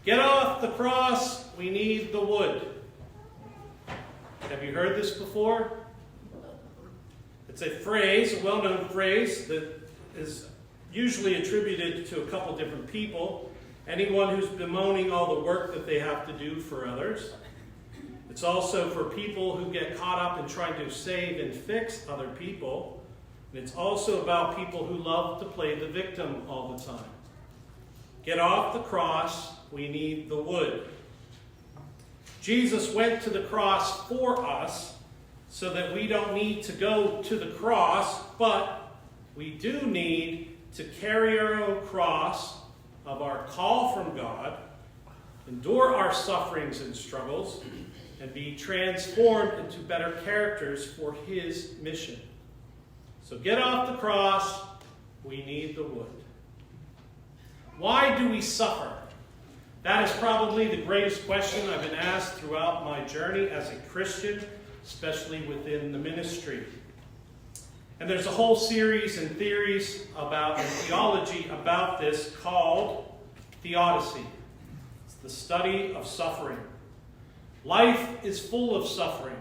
Get off the cross, we need the wood. Have you heard this before? It's a phrase, a well-known phrase that is usually attributed to a couple different people. Anyone who's bemoaning all the work that they have to do for others. It's also for people who get caught up in trying to save and fix other people. And it's also about people who love to play the victim all the time. Get off the cross, we need the wood. Jesus went to the cross for us so that we don't need to go to the cross, but we do need to carry our own cross of our call from God, endure our sufferings and struggles, and be transformed into better characters for His mission. So get off the cross, we need the wood. Why do we suffer? That is probably the greatest question I've been asked throughout my journey as a Christian, especially within the ministry. And there's a whole series and theories about and theology about this called theodicy. It's the study of suffering. Life is full of suffering.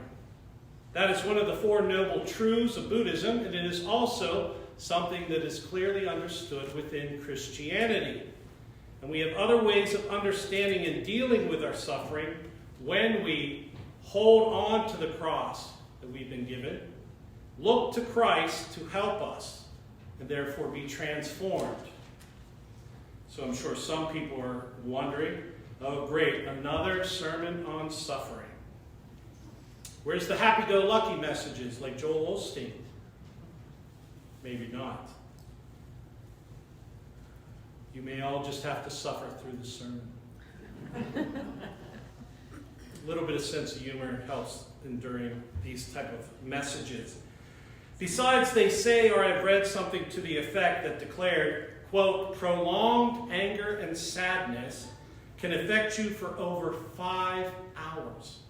That is one of the four noble truths of Buddhism, and it is also something that is clearly understood within Christianity. And we have other ways of understanding and dealing with our suffering when we hold on to the cross that we've been given, look to Christ to help us, and therefore be transformed. So I'm sure some people are wondering, oh great, another sermon on suffering. Where's the happy-go-lucky messages like Joel Osteen? Maybe not. You may all just have to suffer through the sermon. A little bit of sense of humor helps enduring these type of messages. Besides, they say, or I've read something to the effect that declared, quote, prolonged anger and sadness can affect you for over 5 hours.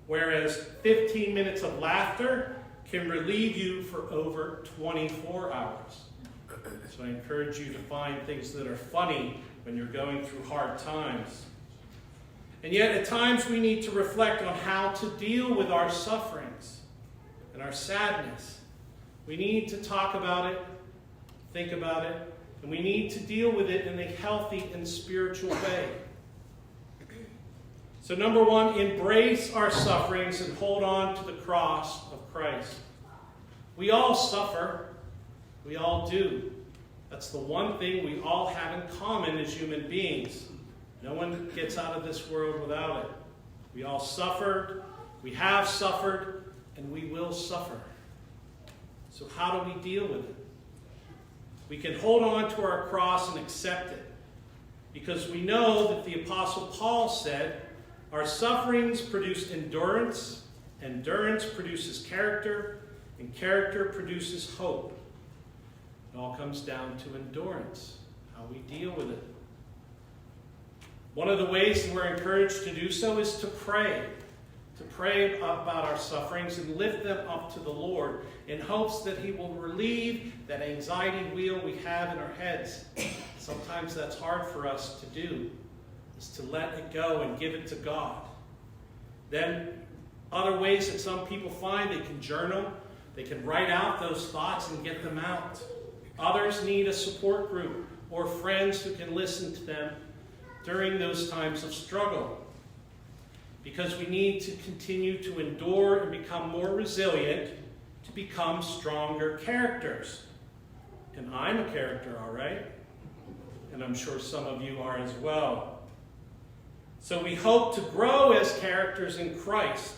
Whereas 15 minutes of laughter can relieve you for over 24 hours. So I encourage you to find things that are funny when you're going through hard times. And yet at times we need to reflect on how to deal with our sufferings and our sadness. We need to talk about it, think about it, and we need to deal with it in a healthy and spiritual way. So number one, embrace our sufferings and hold on to the cross of Christ. We all suffer. We all do. That's the one thing we all have in common as human beings. No one gets out of this world without it. We all suffered, we have suffered, and we will suffer. So how do we deal with it? We can hold on to our cross and accept it, because we know that the Apostle Paul said, our sufferings produce endurance, endurance produces character, and character produces hope. It all comes down to endurance, how we deal with it. One of the ways that we're encouraged to do so is to pray about our sufferings and lift them up to the Lord in hopes that He will relieve that anxiety wheel we have in our heads. Sometimes that's hard for us to do, is to let it go and give it to God. Then other ways that some people find, they can journal, they can write out those thoughts and get them out. Others need a support group or friends who can listen to them during those times of struggle. Because we need to continue to endure and become more resilient to become stronger characters. And I'm a character, all right? And I'm sure some of you are as well. So we hope to grow as characters in Christ.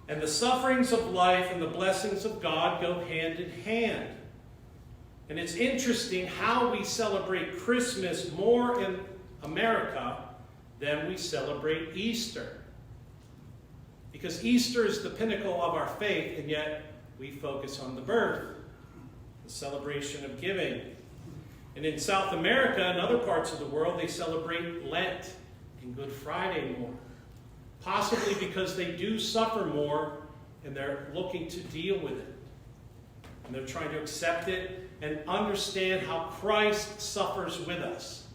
And the sufferings of life and the blessings of God go hand in hand. And it's interesting how we celebrate Christmas more in America than we celebrate Easter. Because Easter is the pinnacle of our faith, and yet we focus on the birth, the celebration of giving. And in South America and other parts of the world, they celebrate Lent and Good Friday more. Possibly because they do suffer more and they're looking to deal with it. And they're trying to accept it and understand how Christ suffers with us.